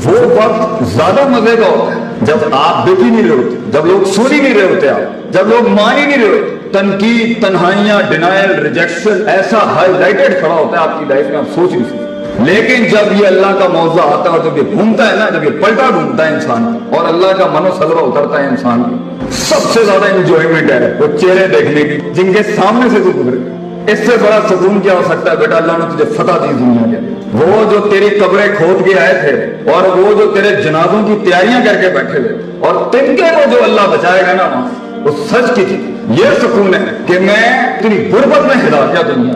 وہ وقت زیادہ مزے کا ہوتا ہے جب آپ دیکھ ہی نہیں رہے ہوتے, جب لوگ سن ہی نہیں رہے ہوتے, آپ جب لوگ مان ہی نہیں رہے ہوتے. تنقید, تنہائیاں, ڈینائل, ریجیکشن ایسا ہائی لائٹڈ کھڑا ہوتا ہے آپ کی لائف میں, آپ سوچ نہیں سکتے. لیکن جب یہ اللہ کا موضوع آتا ہے اور جب یہ گھومتا ہے نا, جب یہ پلٹا ڈھونڈتا ہے انسان اور اللہ کا منو سلوا اترتا ہے انسان کی, سب سے زیادہ انجوائمنٹ ہے وہ چہرے دیکھنے کی جن کے سامنے سے تو گزرے. اس سے بڑا سکون کیا ہو سکتا ہے بیٹا؟ اللہ نے تجھے فتح دی دنیا کے. وہ جو تیری قبریں کھود کے آئے تھے اور وہ جو تیرے جنازوں کی تیاریاں کر کے بیٹھے ہوئے, اور تنکے کو جو اللہ بچائے گا نا وہ سچ کی تھی. یہ سکون ہے کہ میں اتنی غربت میں ہلا دیا دنیا.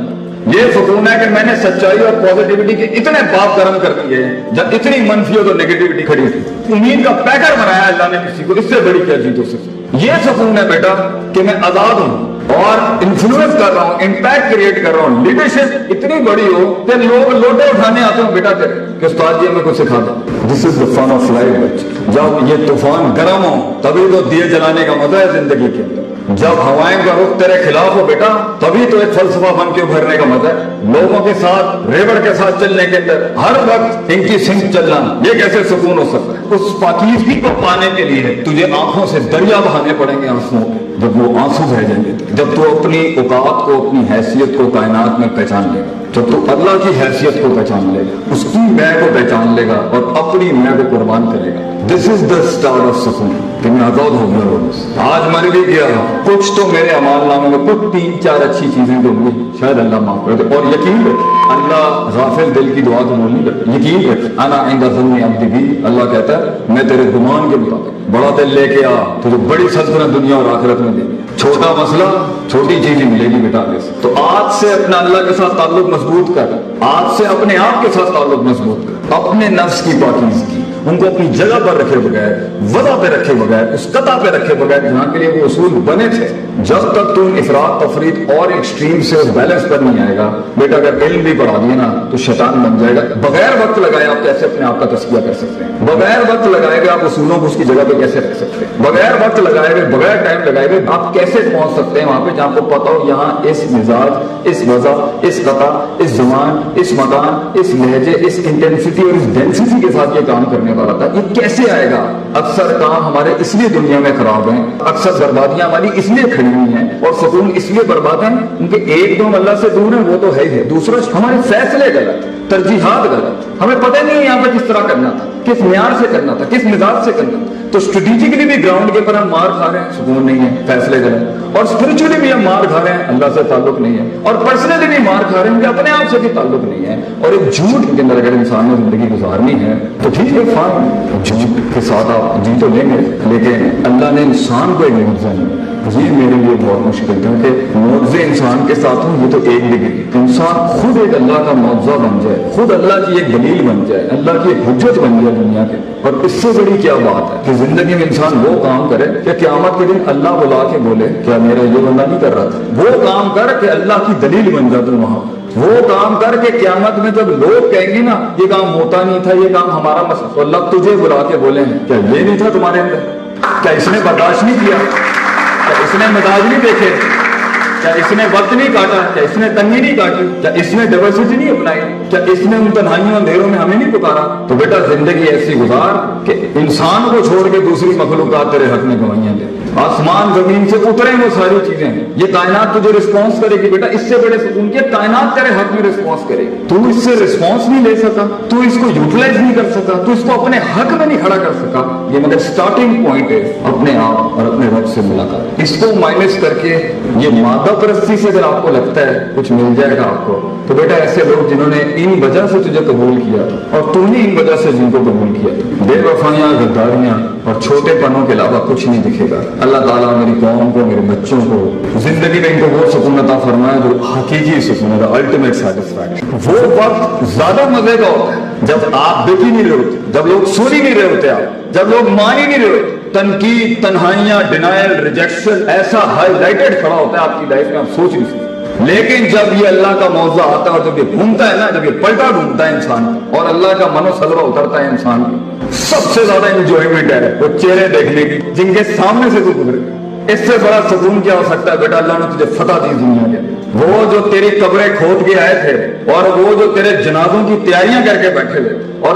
یہ سکون ہے کہ میں نے سچائی اور پازیٹیوٹی کے اتنے باپ گرم کر دیے جب اتنی منفی اور نیگیٹیوٹی کھڑی تھی. امید کا پیکر بنایا اللہ نے کسی کو, اس سے بڑی کیا چیز ہو سکتی. یہ سکون ہے بیٹا کہ میں آزاد ہوں اور انفلوئنس کر رہا ہوں, امپیکٹ کریٹ کر رہا ہوں. لیڈرشپ اتنی بڑی ہو کہ لوگ لوٹے اٹھانے آتے ہوں بیٹا تیرے کہ استاد جی ہمیں کچھ سکھا دیں. دس از دا فن آف لائف. جب یہ طوفان گرم ہو تبھی تو دیے جلانے کا مزہ ہے زندگی کے اندر. جب ہوائیں کا رخ تیرے خلاف ہو بیٹا تبھی تو ایک فلسفہ بن کے ابھرنے کا مزہ ہے. لوگوں کے ساتھ ریوڑ کے ساتھ چلنے کے اندر ہر وقت ان کی سنگ چلنا, یہ کیسے سکون ہو سکتا ہے؟ اس پاکیزگی کو پانے کے لیے تجھے آنکھوں سے دریا بہانے پڑیں گے آنسوؤں کے. جب وہ آنسو بہ جائیں گے, جب تو اپنی اوقات کو, اپنی حیثیت کو کائنات میں پہچان لے گا, جب تو اللہ کی حیثیت کو پہچان لے گا, اس کی میں کو پہچان لے گا اور اپنی میں کو قربان کرے گا. دس از دا اسٹارٹ آف سکون کہ میں آزاد ہو گیا. آج مر بھی گیا, کچھ تو میرے اعمال نامے میں کچھ 3-4 اچھی چیزیں تو ہوئی, شاید اللہ معاف کر دے. اور یقین رکھ اللہ غافل دل کی دعا تو نہیں رکھ. یقین رکھ انا عند ظن عبدی بی, اللہ کہتا ہے میں تیرے گمان کے مطابق بڑا دل لے کے آ, تجھے بڑی سلطنت دنیا اور آخرت میں دے گی. چھوٹا مسئلہ چھوٹی چیز ہی ملے گی بیٹا آگے سے. تو آج سے اپنا اللہ کے ساتھ تعلق مضبوط کر, آج سے اپنے آپ کے ساتھ تعلق مضبوط کر. اپنے نفس کی پاکیزگی ان کو اپنی جگہ پر رکھے بغیر, وضع پہ رکھے بغیر, اس قطع پہ رکھے بغیر جہاں کے لیے وہ اصول بنے تھے. جب تک تم افراط تفریط اور ایکسٹریم سے اس بیلنس پر نہیں آئے گا بیٹا, اگر علم بھی پڑھا دیے نا تو شیطان بن جائے گا. بغیر وقت لگائے آپ کیسے اپنے آپ کا تزکیہ کر سکتے ہیں؟ بغیر وقت لگائے گا آپ اصولوں کو اس کی جگہ پہ کیسے رکھ سکتے ہیں؟ بغیر وقت لگائے گا, بغیر ٹائم لگائے گا آپ کیسے پہنچ سکتے ہیں وہاں پہ جہاں کو پتا ہو یہاں اس مزاج, اس وضع, اس قطع, اس زمان, اس مکان, اس لہجے, اس انٹینسٹی اور اس ڈینسٹی کے ساتھ یہ کام کرنے والا تھا. یہ کیسے آئے گا؟ اکثر کام ہمارے اس لیے دنیا میں خراب ہیں, اکثر بربادیاں ہماری اس لیے کھڑی ہوئی ہیں اور سکون اس لیے برباد ہیں کیونکہ ایک دو اللہ سے دور ہیں وہ تو ہے ہی, دوسرا ہمارے فیصلے غلط, ترجیحات غلط, ہمیں پتہ نہیں ہے یہاں پہ کس طرح کرنا تھا, کس معیار سے کرنا تھا, کس مزاج سے کرنا تھا. تو اسٹریٹجکلی بھی گراؤنڈ کے اوپر ہم مار کھا رہے ہیں, سکون نہیں ہے, فیصلے غلط. اور اسپرچولی بھی ہم مار کھا رہے ہیں, اللہ سے تعلق نہیں ہے. اور پرسنلی بھی مار کھا رہے ہیں کہ اپنے آپ سے بھی تعلق نہیں ہے. اور ایک جھوٹ کے اندر اگر انسان نے زندگی گزارنی ہے تو ٹھیک ہے فائن, جھوٹ کے ساتھ آپ جی تو لیں گے, لیکن اللہ نے انسان کو ایک معجزہ دیا. یہ میرے لیے بہت مشکل تھا کہ معجزے انسان کے ساتھ ہوں, یہ تو ایک ڈگری. انسان خود ایک اللہ کا معجزہ بن جائے, خود اللہ کی ایک دلیل بن جائے, اللہ کی ایک حجت بن جائے دنیا کے. اور اس سے بڑی کیا بات ہے کہ زندگی میں انسان وہ کام کرے کہ قیامت کے دن اللہ بلا کے بولے کیا میرا یہ بندہ نہیں کر رہا تھا. وہ کام کر کہ اللہ کی دلیل بن جا تو وہاں. وہ کام کر کے قیامت میں جب لوگ کہیں گے نا یہ کام ہوتا نہیں تھا, یہ کام ہمارا مسئلہ, تو اللہ تجھے بلا کے بولے کیا یہ نہیں تھا تمہارے اندر؟ کیا اس نے برداشت نہیں کیا؟ کیا اس نے مزاج نہیں دیکھے؟ کیا اس نے وقت نہیں کاٹا؟ کیا اس نے تنگی نہیں کاٹی؟ کیا اس نے ڈائیورسٹی نہیں اپنائی؟ کیا اس نے ان تنہائیوں اندھیروں میں ہمیں نہیں پکارا؟ تو بیٹا زندگی ایسی گزار کہ انسان کو چھوڑ کے دوسری مخلوقات تیرے حق میں گواہیاں دے. آسمان زمین سے اتریں وہ ساری چیزیں, یہ کائنات تجھے رسپانس کرے گی بیٹا. اس سے بڑے سکون کے کائنات تیرے حق میں رسپانس کرے گی. تو اس سے رسپانس نہیں لے سکا, تو اس کو یوٹیلائز نہیں کر سکا, تو اس کو اپنے حق میں نہیں کھڑا کر سکا. یہ مگر سٹارٹنگ پوائنٹ ہے اپنے آپ اور اپنے رب سے ملاقات. اس کو مائنس کر کے یہ مادہ پرستی سے اگر آپ کو لگتا ہے کچھ مل جائے گا آپ کو, تو بیٹا ایسے لوگ جنہوں نے ان وجہ سے تجھے قبول کیا تھا اور تو نے ان وجہ سے جن کو قبول کیا تھا, بے وفائیاں, غداریاں اور چھوٹے پنوں کے علاوہ کچھ نہیں دکھے گا. اللہ تعالیٰ میری قوم کو, میرے بچوں کو زندگی میں ان کو وہ سکون عطا فرمائے جو حقیقی سکون ہے, الٹیمیٹ سیٹسفیکشن. وہ وقت زیادہ مزے کا ہوتا ہے جب آپ دیکھ ہی نہیں رہے ہوتے, جب لوگ سن ہی نہیں رہے ہوتے, آپ جب لوگ مان ہی نہیں رہے ہوتے. تنقید, تنہائیاں, ڈینائل, ریجیکشن ایسا ہائی لائٹڈ کھڑا ہوتا ہے آپ کی لائف میں, آپ سوچ نہیں سکتے. لیکن جب یہ اللہ کا موضوع آتا ہے اور جب یہ گھومتا ہے نا, جب یہ پلٹا ڈھونڈتا ہے انسان اور اللہ کا منو سلوا اترتا ہے انسان کی, سب سے زیادہ انجوائمنٹ ہے وہ چہرے دیکھنے کی جن کے سامنے سے تو گزرے. اس سے بڑا سکون کیا ہو سکتا ہے بیٹا؟ اللہ نے تجھے فتح دی دنیا کے. وہ جو تیری قبریں کھود کے آئے تھے اور وہ جو تیرے جنازوں کی تیاریاں کر کے بیٹھے ہوئے اور